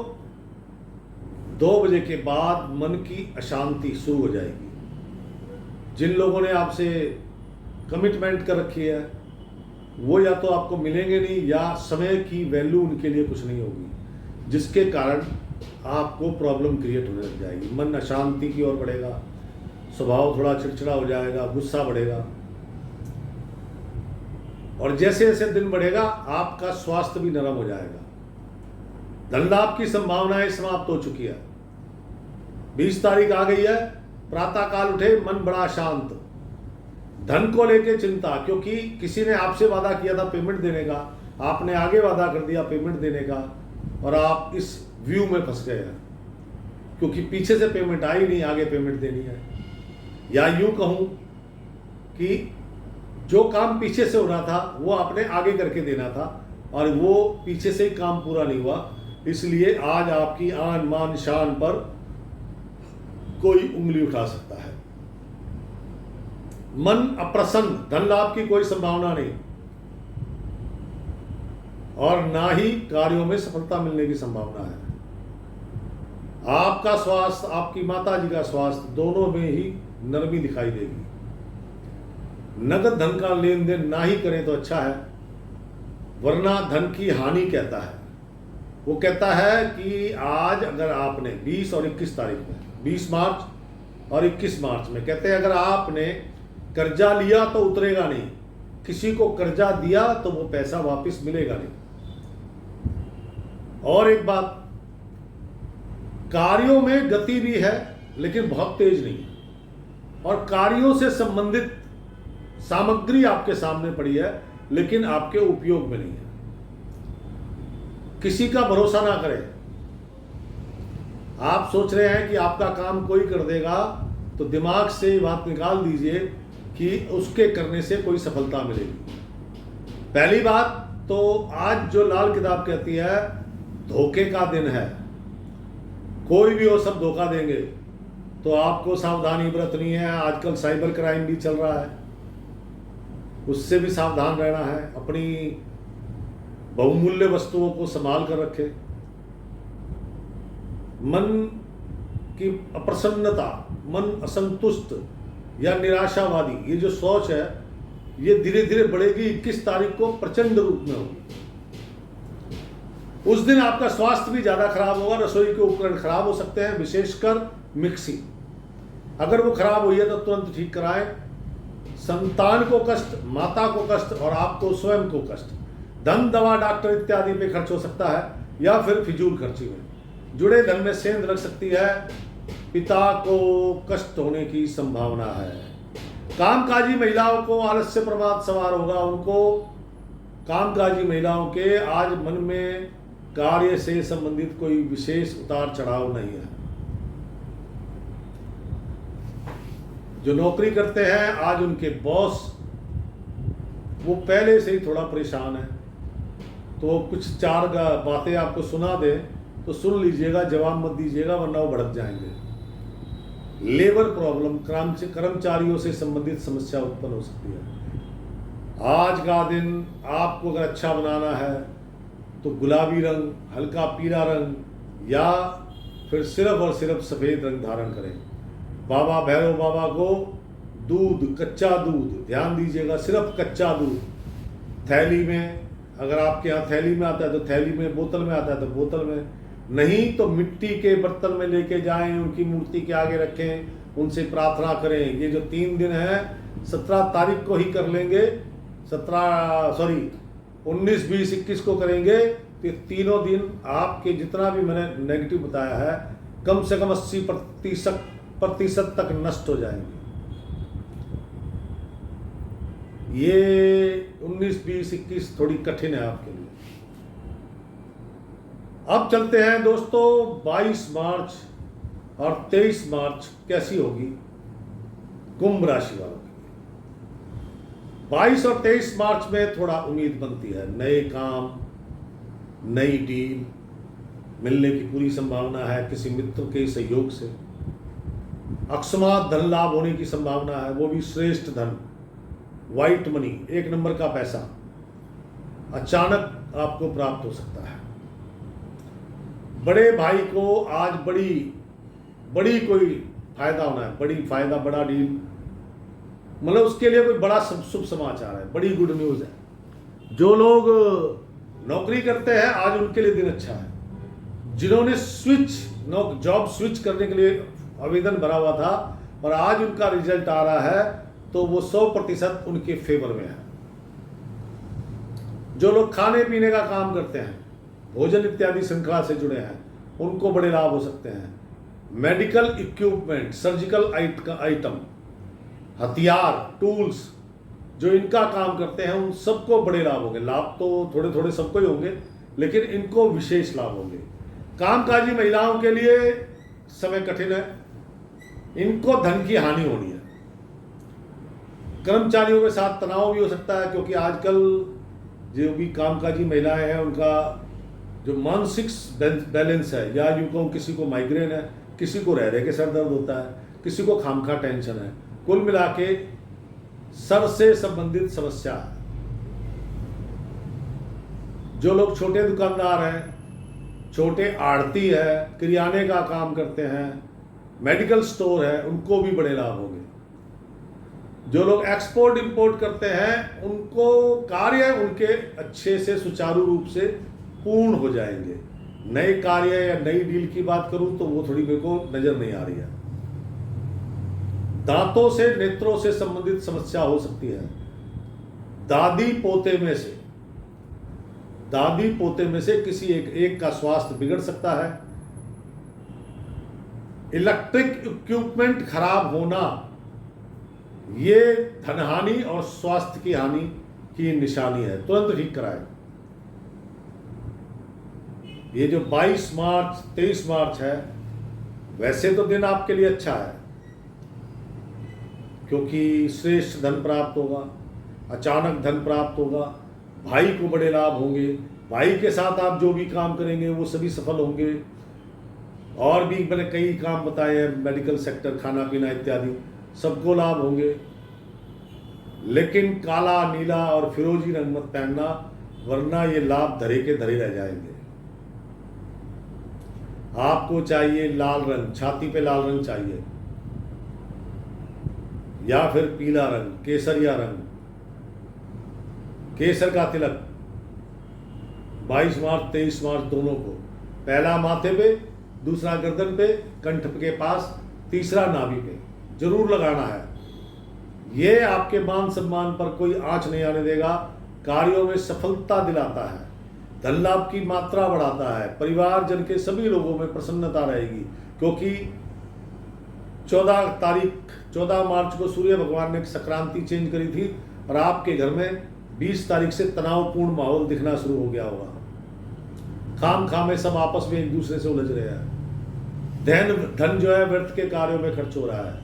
2 बजे के बाद मन की अशांति शुरू हो जाएगी। जिन लोगों ने आपसे कमिटमेंट कर रखी है वो या तो आपको मिलेंगे नहीं, या समय की वैल्यू उनके लिए कुछ नहीं होगी, जिसके कारण आपको प्रॉब्लम क्रिएट होने लग जाएगी। मन अशांति की ओर बढ़ेगा, स्वभाव थोड़ा चिड़चिड़ा हो जाएगा, गुस्सा बढ़ेगा। और जैसे जैसे दिन बढ़ेगा आपका स्वास्थ्य भी नरम हो जाएगा। धन लाभ की संभावनाएं समाप्त हो चुकी है। 20 तारीख आ गई है, प्रातः काल उठे, मन बड़ा शांत, धन को लेके चिंता, क्योंकि किसी ने आपसे वादा किया था पेमेंट देने का, आपने आगे वादा कर दिया पेमेंट देने का, और आप इस व्यू में फंस गए हैं क्योंकि पीछे से पेमेंट आई नहीं, आगे पेमेंट देनी है। या यूं कहूं कि जो काम पीछे से हो रहा था वो आपने आगे करके देना था, और वो पीछे से ही काम पूरा नहीं हुआ, इसलिए आज आपकी आन मान शान पर कोई उंगली उठा सकता है। मन अप्रसन्न, धन लाभ की कोई संभावना नहीं, और ना ही कार्यों में सफलता मिलने की संभावना है। आपका स्वास्थ्य, आपकी माता जी का स्वास्थ्य, दोनों में ही नरमी दिखाई देगी। नगद धन का लेन देन ना ही करें तो अच्छा है, वरना धन की हानि कहता है। वो कहता है कि आज अगर आपने 20 और 21 तारीख में, 20 मार्च और 21 मार्च में। कहते हैं अगर आपने कर्जा लिया तो उतरेगा नहीं, किसी को कर्जा दिया तो वो पैसा वापस मिलेगा नहीं। और एक बात, कार्यों में गति भी है लेकिन बहुत तेज नहीं है, और कार्यों से संबंधित सामग्री आपके सामने पड़ी है लेकिन आपके उपयोग में नहीं है। किसी का भरोसा ना करें। आप सोच रहे हैं कि आपका काम कोई कर देगा, तो दिमाग से ये बात निकाल दीजिए कि उसके करने से कोई सफलता मिलेगी। पहली बात तो आज जो लाल किताब कहती है धोखे का दिन है, कोई भी हो सब धोखा देंगे, तो आपको सावधानी बरतनी है। आजकल साइबर क्राइम भी चल रहा है, उससे भी सावधान रहना है। अपनी बहुमूल्य वस्तुओं को संभाल कर रखें। मन की अप्रसन्नता, मन असंतुष्ट या निराशावादी, ये जो सोच है ये धीरे धीरे बढ़ेगी। 21 तारीख को प्रचंड रूप में होगी। उस दिन आपका स्वास्थ्य भी ज्यादा खराब होगा। रसोई के उपकरण खराब हो सकते हैं, विशेषकर मिक्सी। अगर वो खराब हुई है तो तुरंत ठीक कराएं। संतान को कष्ट, माता को कष्ट और आपको स्वयं को कष्ट। धन, दवा, डॉक्टर इत्यादि पे खर्च हो सकता है, या फिर फिजूल खर्ची में। जुड़े धन में सेंध लग सकती है। पिता को कष्ट होने की संभावना है। कामकाजी महिलाओं को आलस्य प्रमाद सवार होगा। उनको, कामकाजी महिलाओं के आज मन में कार्य से संबंधित कोई विशेष उतार चढ़ाव नहीं है। जो नौकरी करते हैं आज उनके बॉस वो पहले से ही थोड़ा परेशान है, तो कुछ चार बातें आपको सुना दे तो सुन लीजिएगा, जवाब मत दीजिएगा वरना वो भड़क जाएंगे। लेबर प्रॉब्लम, कर्मचारियों से संबंधित समस्या उत्पन्न हो सकती है। आज का दिन आपको अगर अच्छा बनाना है तो गुलाबी रंग, हल्का पीला रंग या फिर सिर्फ और सिर्फ सफेद रंग धारण करें। बाबा भैरव बाबा को दूध, कच्चा दूध, ध्यान दीजिएगा, सिर्फ कच्चा दूध थैली में, अगर आपके यहाँ थैली में आता है तो थैली में, बोतल में आता है तो बोतल में, नहीं तो मिट्टी के बर्तन में लेके जाएं, उनकी मूर्ति के आगे रखें, उनसे प्रार्थना करें। ये जो 3 दिन है 17 तारीख को ही कर लेंगे, 19, 20, 21 को करेंगे, तो ये तीनों दिन आपके जितना भी मैंने नेगेटिव बताया है कम से कम 80% तक नष्ट हो जाएंगे। ये 19, 20, 21 थोड़ी कठिन है आपके लिए। अब चलते हैं दोस्तों 22 मार्च और 23 मार्च कैसी होगी कुंभ राशि वालों के लिए। 22 और 23 मार्च में थोड़ा उम्मीद बनती है, नए काम, नई डील मिलने की पूरी संभावना है। किसी मित्र के सहयोग से अकस्मात धन लाभ होने की संभावना है, वो भी श्रेष्ठ धन, व्हाइट मनी, 1 नंबर का पैसा अचानक आपको प्राप्त हो सकता है। बड़े भाई को आज बड़ी कोई फायदा होना है, बड़ा डील, मतलब उसके लिए कोई बड़ा शुभ समाचार है, बड़ी गुड न्यूज है। जो लोग नौकरी करते हैं आज उनके लिए दिन अच्छा है। जिन्होंने जॉब स्विच करने के लिए आवेदन भरा हुआ था और आज उनका रिजल्ट आ रहा है तो वो 100% उनके फेवर में है। जो लोग खाने पीने का काम करते हैं, भोजन इत्यादि श्रृंखला से जुड़े हैं, उनको बड़े लाभ हो सकते हैं। मेडिकल इक्विपमेंट, सर्जिकल आइटम, हथियार, टूल्स, जो इनका काम करते हैं उन सबको बड़े लाभ होंगे। लाभ तो थोड़े थोड़े सबको ही होंगे लेकिन इनको विशेष लाभ होंगे। कामकाजी महिलाओं के लिए समय कठिन है, इनको धन की हानि होनी है। कर्मचारियों के साथ तनाव भी हो सकता है क्योंकि आजकल जो भी कामकाजी महिलाएं हैं उनका जो मानसिक बैलेंस है, या यूं कहूं किसी को माइग्रेन है, किसी को रह रहे के सर दर्द होता है, किसी को खामखा टेंशन है, कुल मिला के सर से संबंधित समस्या है। जो लोग छोटे दुकानदार हैं, छोटे आड़ती है, किराने का काम करते हैं, मेडिकल स्टोर है, उनको भी बड़े लाभ होंगे। जो लोग एक्सपोर्ट इंपोर्ट करते हैं उनको कार्य उनके अच्छे से सुचारू रूप से पूर्ण हो जाएंगे। नए कार्य या नई डील की बात करूं तो वो थोड़ी मेरे को नजर नहीं आ रही है। दांतों से, नेत्रों से संबंधित समस्या हो सकती है। दादी पोते में से किसी एक का स्वास्थ्य बिगड़ सकता है। इलेक्ट्रिक इक्विपमेंट खराब होना, ये धनहानि और स्वास्थ्य की हानि की निशानी है, तुरंत ठीक कराएं। ये जो 22 मार्च 23 मार्च है, वैसे तो दिन आपके लिए अच्छा है, क्योंकि श्रेष्ठ धन प्राप्त होगा, अचानक धन प्राप्त होगा, भाई को बड़े लाभ होंगे, भाई के साथ आप जो भी काम करेंगे वो सभी सफल होंगे। और भी मैंने कई काम बताए हैं, मेडिकल सेक्टर, खाना पीना इत्यादि, सबको लाभ होंगे। लेकिन काला, नीला और फिरोजी रंग मत पहनना, वरना ये लाभ धरे के धरे रह जाएंगे। आपको चाहिए लाल रंग, छाती पे लाल रंग चाहिए, या फिर पीला रंग, केसरिया रंग, केसर का तिलक 22 मार्च 23 मार्च दोनों को, पहला माथे पे, दूसरा गर्दन पे, कंठ के पास, तीसरा नाभि पे जरूर लगाना है। ये आपके मान सम्मान पर कोई आंच नहीं आने देगा, कार्यों में सफलता दिलाता है, धन लाभ की मात्रा बढ़ाता है, परिवार जन के सभी लोगों में प्रसन्नता रहेगी। क्योंकि 14 मार्च को सूर्य भगवान ने संक्रांति चेंज करी थी, और आपके घर में 20 तारीख से तनावपूर्ण माहौल दिखना शुरू हो गया होगा। खाम खामे सब आपस में एक दूसरे से उलझ रहे हैं, धन जो है व्यर्थ के कार्यों में खर्च हो रहा है।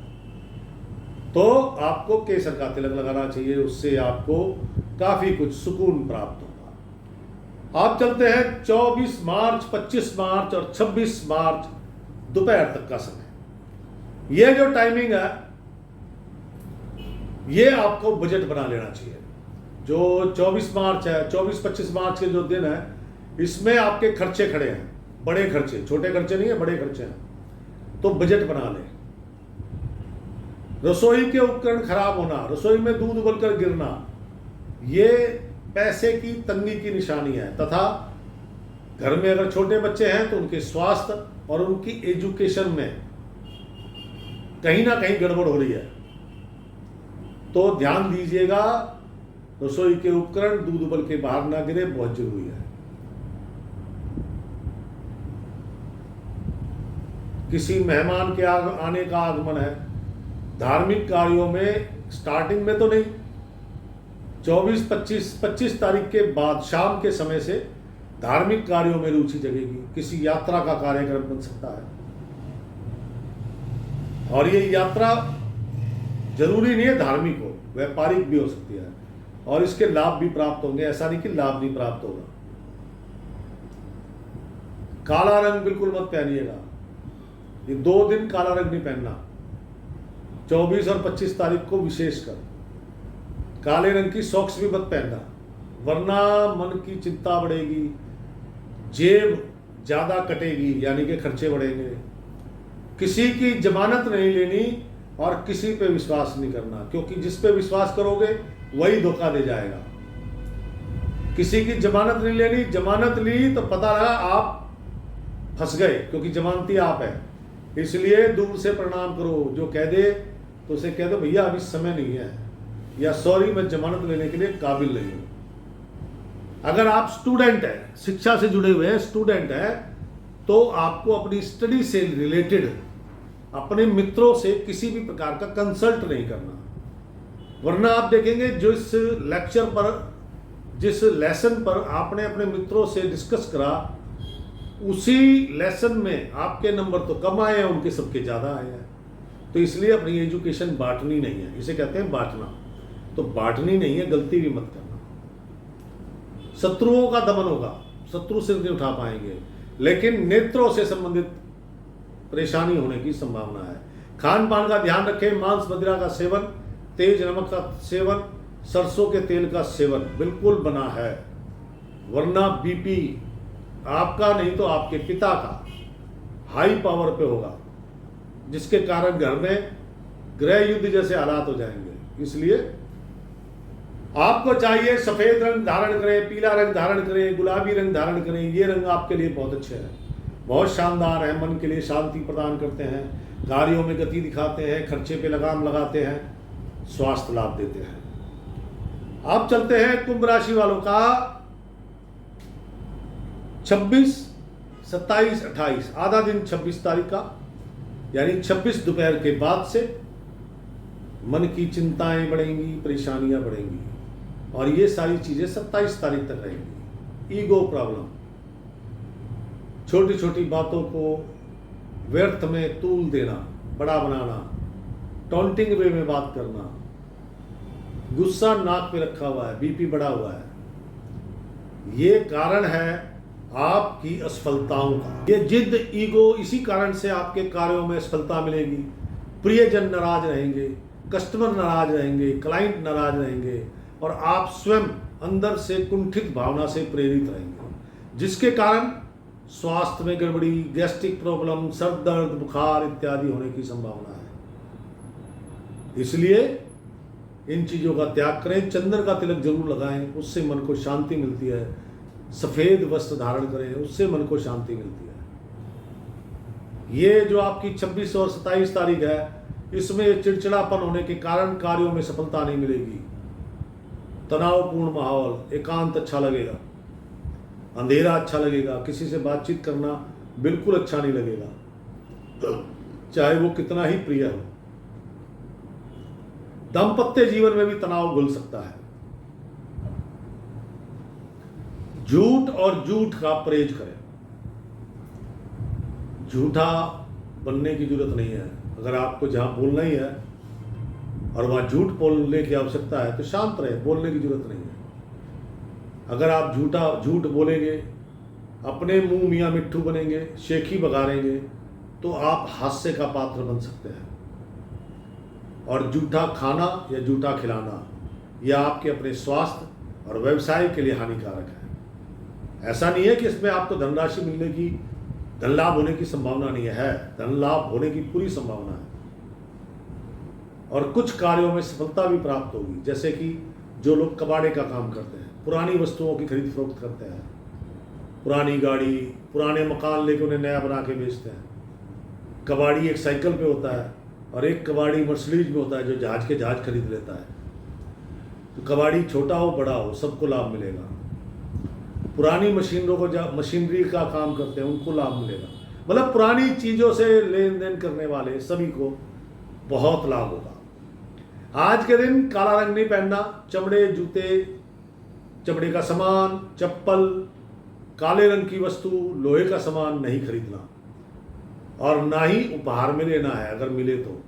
तो आपको केसर का तिलक लगाना चाहिए, उससे आपको काफी कुछ सुकून प्राप्त होगा। आप चलते हैं 24 मार्च 25 मार्च और 26 मार्च दोपहर तक का समय। यह जो टाइमिंग है, ये आपको बजट बना लेना चाहिए। जो 24 मार्च है, 24-25 मार्च के जो दिन है, इसमें आपके खर्चे खड़े हैं, बड़े खर्चे, छोटे खर्चे नहीं है, बड़े खर्चे हैं, तो बजट बना लें। रसोई के उपकरण खराब होना, रसोई में दूध उबलकर गिरना, ये पैसे की तंगी की निशानी है। तथा घर में अगर छोटे बच्चे हैं तो उनके स्वास्थ्य और उनकी एजुकेशन में कहीं ना कहीं गड़बड़ हो रही है, तो ध्यान दीजिएगा। रसोई के उपकरण दूध उबल के बाहर ना गिरे, बहुत जरूरी है। किसी मेहमान के आने का आगमन है, धार्मिक कार्यों में स्टार्टिंग में तो नहीं, 24-25 तारीख के बाद शाम के समय से धार्मिक कार्यों में रुचि जगेगी। किसी यात्रा का कार्यक्रम बन सकता है, और ये यात्रा जरूरी नहीं है धार्मिक हो, व्यापारिक भी हो सकती है, और इसके लाभ भी प्राप्त होंगे। ऐसा नहीं कि लाभ नहीं प्राप्त होगा। काला रंग बिल्कुल मत पहनिएगा, ये 2 दिन काला रंग नहीं पहनना, 24 और 25 तारीख को विशेषकर। काले रंग की सॉक्स भी मत पहनना, वरना मन की चिंता बढ़ेगी, जेब ज्यादा कटेगी, यानी कि खर्चे बढ़ेंगे। किसी की जमानत नहीं लेनी और किसी पे विश्वास नहीं करना, क्योंकि जिस पे विश्वास करोगे वही धोखा दे जाएगा। किसी की जमानत नहीं लेनी, जमानत ली तो पता लगा आप फंस गए, क्योंकि जमानती आप है। इसलिए दूर से प्रणाम करो, जो कह दे तो उसे कह दो भैया अभी समय नहीं है, या सॉरी मैं जमानत लेने के लिए काबिल नहीं हूं। अगर आप स्टूडेंट हैं, शिक्षा से जुड़े हुए हैं, स्टूडेंट हैं, तो आपको अपनी स्टडी से रिलेटेड अपने मित्रों से किसी भी प्रकार का कंसल्ट नहीं करना, वरना आप देखेंगे जिस लेक्चर पर, जिस लेसन पर आपने अपने मित्रों से डिस्कस करा, उसी लेसन में आपके नंबर तो कम आए हैं, उनके सबके ज़्यादा आए हैं। तो इसलिए अपनी एजुकेशन बांटनी नहीं है, इसे कहते हैं बांटना। तो बांटनी नहीं है, गलती भी मत करना। शत्रुओं का दमन होगा, शत्रु सिर नहीं उठा पाएंगे, लेकिन नेत्रों से संबंधित परेशानी होने की संभावना है। खान पान का ध्यान रखें, मांस मदिरा का सेवन, तेज नमक का सेवन, सरसों के तेल का सेवन बिल्कुल बना है, वरना बीपी आपका नहीं तो आपके पिता का हाई पावर पे होगा, जिसके कारण घर में गृह युद्ध जैसे हालात हो जाएंगे। इसलिए आपको चाहिए सफेद रंग धारण करें, पीला रंग धारण करें, गुलाबी रंग धारण करें। ये रंग आपके लिए बहुत अच्छे हैं, बहुत शानदार है, मन के लिए शांति प्रदान करते हैं, कार्यों में गति दिखाते हैं, खर्चे पे लगाम लगाते हैं, स्वास्थ्य लाभ देते हैं। अब चलते हैं कुंभ राशि वालों का 26, 27, 28 आधा दिन 26 तारीख का, यानी 26 दोपहर के बाद से मन की चिंताएं बढ़ेंगी, परेशानियां बढ़ेंगी, और ये सारी चीजें 27 तारीख तक रहेंगी। ईगो प्रॉब्लम, छोटी छोटी बातों को व्यर्थ में तूल देना, बड़ा बनाना, टॉन्टिंग वे में बात करना, गुस्सा नाक पे रखा हुआ है, बीपी बढ़ा हुआ है, ये कारण है आपकी असफलताओं का। ये जिद, ईगो, इसी कारण से आपके कार्यों में असफलता मिलेगी। प्रियजन नाराज रहेंगे, कस्टमर नाराज रहेंगे, क्लाइंट नाराज रहेंगे, और आप स्वयं अंदर से कुंठित भावना से प्रेरित रहेंगे, जिसके कारण स्वास्थ्य में गड़बड़ी, गैस्ट्रिक प्रॉब्लम, सर दर्द, बुखार इत्यादि होने की संभावना है। इसलिए इन चीज़ों का त्याग करें। चंदन का तिलक जरूर लगाएं, उससे मन को शांति मिलती है। सफ़ेद वस्त्र धारण करें, उससे मन को शांति मिलती है। ये जो आपकी 26 और 27 तारीख है, इसमें चिड़चिड़ापन होने के कारण कार्यों में सफलता नहीं मिलेगी। तनावपूर्ण माहौल, एकांत अच्छा लगेगा, अंधेरा अच्छा लगेगा, किसी से बातचीत करना बिल्कुल अच्छा नहीं लगेगा, चाहे वो कितना ही प्रिय हो। दाम्पत्य जीवन में भी तनाव घुल सकता है। झूठ और झूठ का परहेज करें। झूठा बनने की जरूरत नहीं है। अगर आपको जहां बोलना ही है और वहां झूठ बोलने की आवश्यकता है तो शांत रहे, बोलने की जरूरत नहीं है। अगर आप झूठ बोलेंगे, अपने मुंह मियाँ मिट्ठू बनेंगे, शेखी बघारेंगे, तो आप हास्य का पात्र बन सकते हैं। और झूठा खाना या झूठा खिलाना यह आपके अपने स्वास्थ्य और व्यवसाय के लिए हानिकारक है। ऐसा नहीं है कि इसमें आपको धनराशि मिलने की, धन लाभ होने की संभावना नहीं है, धन लाभ होने की पूरी संभावना है। और कुछ कार्यों में सफलता भी प्राप्त होगी, जैसे कि जो लोग कबाड़े का काम करते हैं, पुरानी वस्तुओं की खरीद फरोख्त करते हैं, पुरानी गाड़ी, पुराने मकान लेके उन्हें नया बना के बेचते हैं। कबाड़ी एक साइकिल पे होता है और एक कबाड़ी मर्सिडीज में होता है जो जहाज के जहाज खरीद लेता है। तो कबाड़ी छोटा हो बड़ा हो, सबको लाभ मिलेगा। पुरानी मशीनरी का काम करते हैं, उनको लाभ मिलेगा। मतलब पुरानी चीज़ों से लेन देन करने वाले सभी को बहुत लाभ होगा। आज के दिन काला रंग नहीं पहनना, चमड़े, जूते, चमड़े का सामान, चप्पल, काले रंग की वस्तु, लोहे का सामान नहीं खरीदना, और ना ही उपहार में लेना है। अगर मिले तो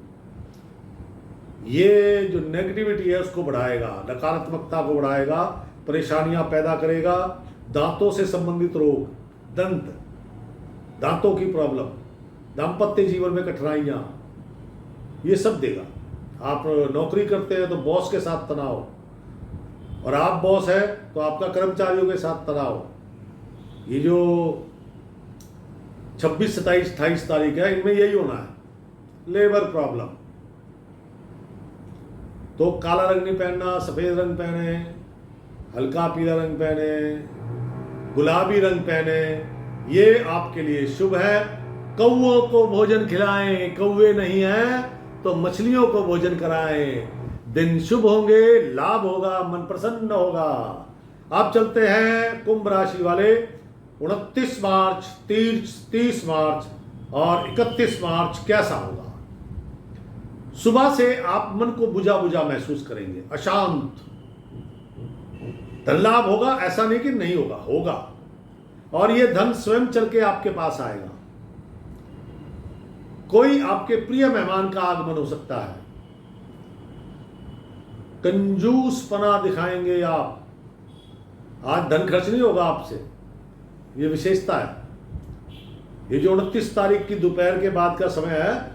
ये जो नेगेटिविटी है उसको बढ़ाएगा, नकारात्मकता को बढ़ाएगा, परेशानियां पैदा करेगा। दांतों से संबंधित रोग, दांतों की प्रॉब्लम, दाम्पत्य जीवन में कठिनाइयां, ये सब देगा। आप नौकरी करते हैं तो बॉस के साथ तनाव, और आप बॉस है तो आपका कर्मचारियों के साथ तनाव। ये जो 26, 27, 28 तारीख है, इनमें यही होना है, लेबर प्रॉब्लम। तो काला रंग नहीं पहनना, सफेद रंग पहने, हल्का पीला रंग पहने, गुलाबी रंग पहने, ये आपके लिए शुभ है। कौओं को भोजन खिलाएं, कौवे नहीं हैं तो मछलियों को भोजन कराएं। दिन शुभ होंगे, लाभ होगा, मन प्रसन्न होगा। अब चलते हैं कुंभ राशि वाले 29 मार्च, 30 मार्च और 31 मार्च कैसा होगा। सुबह से आप मन को बुझा बुझा महसूस करेंगे, अशांत। धन लाभ होगा, ऐसा नहीं कि नहीं होगा, होगा, और यह धन स्वयं चल के आपके पास आएगा। कोई आपके प्रिय मेहमान का आगमन हो सकता है। कंजूसपना दिखाएंगे आप, आज धन खर्च नहीं होगा आपसे, ये विशेषता है। ये जो 29 तारीख की दोपहर के बाद का समय है,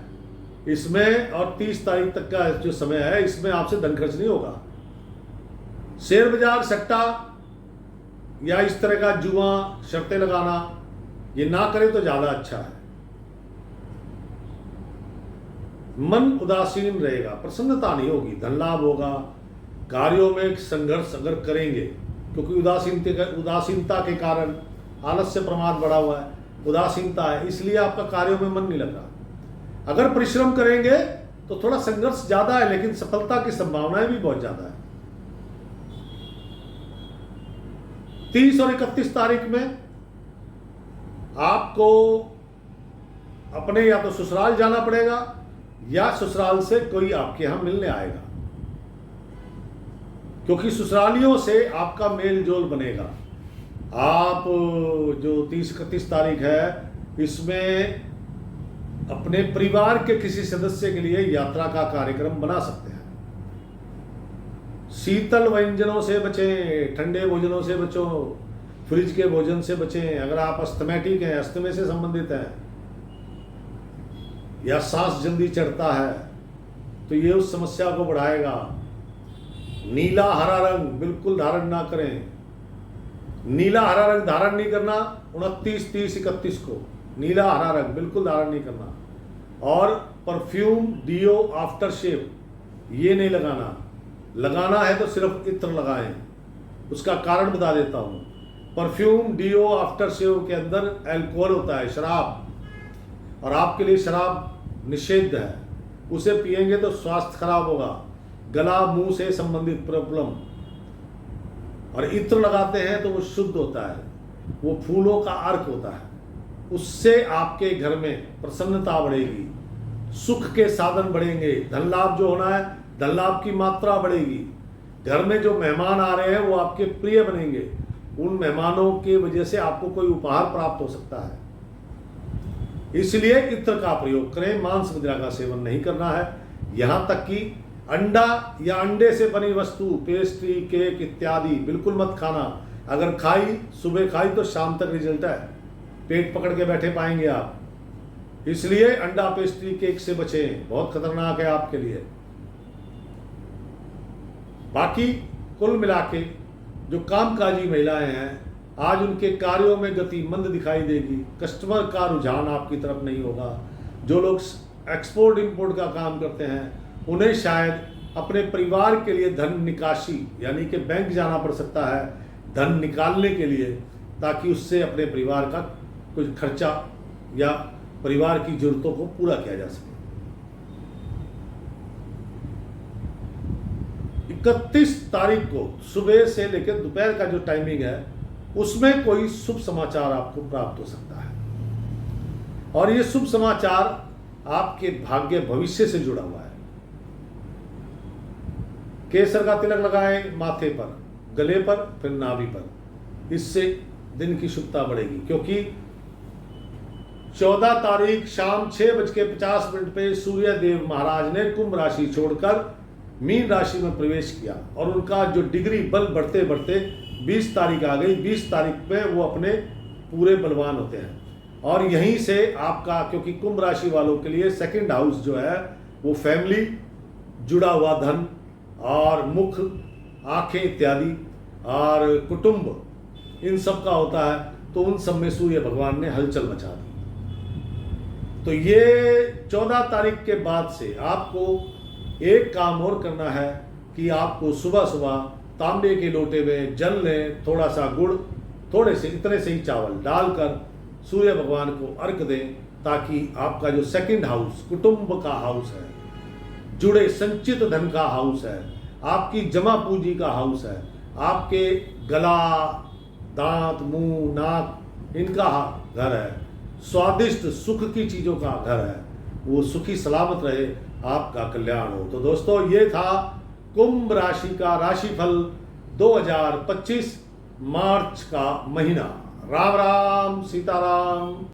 इसमें और 30 तारीख तक का जो समय है, इसमें आपसे धन खर्च नहीं होगा। शेयर बाजार, सट्टा या इस तरह का जुआ, शर्तें लगाना, ये ना करें तो ज्यादा अच्छा है। मन उदासीन रहेगा, प्रसन्नता नहीं होगी। धन लाभ होगा, कार्यों में संघर्ष अगर करेंगे, क्योंकि उदासीनता के कारण आलस्य प्रमाद बढ़ा हुआ है, उदासीनता है, इसलिए आपका कार्यों में मन नहीं लग रहा। अगर परिश्रम करेंगे तो थोड़ा संघर्ष ज्यादा है, लेकिन सफलता की संभावनाएं भी बहुत ज्यादा है। 30 और 31 तारीख में आपको अपने या तो ससुराल जाना पड़ेगा या ससुराल से कोई आपके यहां मिलने आएगा, क्योंकि ससुरालियों से आपका मेल जोल बनेगा। आप जो 30-31 तारीख है, इसमें अपने परिवार के किसी सदस्य के लिए यात्रा का कार्यक्रम बना सकते हैं। शीतल व्यंजनों से बचें, ठंडे भोजनों से बचो, फ्रिज के भोजन से बचें। अगर आप अस्थमैटिक हैं, अस्थमे से संबंधित हैं, या सांस जल्दी चढ़ता है, तो ये उस समस्या को बढ़ाएगा। नीला हरा रंग बिल्कुल धारण ना करें। नीला हरा रंग धारण नहीं करना 29, 30, 31 को नीला हरा रंग बिल्कुल धारण नहीं करना। और परफ्यूम, डियो, आफ्टर शेव ये नहीं लगाना। लगाना है तो सिर्फ इत्र लगाएं। उसका कारण बता देता हूं। परफ्यूम, डियो, आफ्टर शेव के अंदर अल्कोहल होता है, शराब, और आपके लिए शराब निषिद्ध है। उसे पिएंगे तो स्वास्थ्य खराब होगा, गला मुंह से संबंधित प्रॉब्लम। और इत्र लगाते हैं तो वो शुद्ध होता है, वो फूलों का अर्क होता है। उससे आपके घर में प्रसन्नता बढ़ेगी, सुख के साधन बढ़ेंगे, धन लाभ जो होना है, धन लाभ की मात्रा बढ़ेगी। घर में जो मेहमान आ रहे हैं वो आपके प्रिय बनेंगे। उन मेहमानों की वजह से आपको कोई उपहार प्राप्त हो सकता है। इसलिए इत्र का प्रयोग करें। मांस मदिरा का सेवन नहीं करना है। यहां तक कि अंडा या अंडे से बनी वस्तु, पेस्ट्री, केक इत्यादि बिल्कुल मत खाना। अगर खाई, सुबह खाई तो शाम तक रिजल्ट है, पेट पकड़ के बैठे पाएंगे आप। इसलिए अंडा, पेस्ट्री, केक से बचें, बहुत खतरनाक है आपके लिए। बाकी कुल मिला के जो कामकाजी महिलाएं हैं, आज उनके कार्यों में गति मंद दिखाई देगी। कस्टमर का रुझान आपकी तरफ नहीं होगा। जो लोग एक्सपोर्ट इंपोर्ट का काम करते हैं, उन्हें शायद अपने परिवार के लिए धन निकासी यानी कि बैंक जाना पड़ सकता है धन निकालने के लिए, ताकि उससे अपने परिवार का कुछ खर्चा या परिवार की जरूरतों को पूरा किया जा सके। 31 तारीख को सुबह से लेकर दोपहर का जो टाइमिंग है, उसमें कोई शुभ समाचार आपको प्राप्त हो सकता है। और ये शुभ समाचार आपके भाग्य भविष्य से जुड़ा हुआ है। केसर का तिलक लगाएं माथे पर, गले पर, फिर नाभि पर। इससे दिन की शुभता बढ़ेगी, क्योंकि 14 तारीख शाम 6:50 पे सूर्य देव महाराज ने कुंभ राशि छोड़कर मीन राशि में प्रवेश किया, और उनका जो डिग्री बल बढ़ते बढ़ते 20 तारीख आ गई। 20 तारीख पे वो अपने पूरे बलवान होते हैं। और यहीं से आपका, क्योंकि कुंभ राशि वालों के लिए सेकंड हाउस जो है वो फैमिली, जुड़ा हुआ धन और मुख, आंखें इत्यादि और कुटुंब, इन सब का होता है। तो उन सब में सूर्य भगवान ने हलचल मचा दी। तो ये 14 तारीख के बाद से आपको एक काम और करना है कि आपको सुबह सुबह तांबे के लोटे में जल लें, थोड़ा सा गुड़, थोड़े से इतने से ही चावल डालकर सूर्य भगवान को अर्घ दें, ताकि आपका जो सेकंड हाउस, कुटुंब का हाउस है, जुड़े संचित धन का हाउस है, आपकी जमा पूंजी का हाउस है, आपके गला, दांत, मुंह, नाक, इनका घर है, स्वादिष्ट सुख की चीजों का घर है, वो सुखी सलामत रहे, आपका कल्याण हो। तो दोस्तों, ये था कुंभ राशि का राशिफल 2025 मार्च का महीना। राम राम, सीताराम।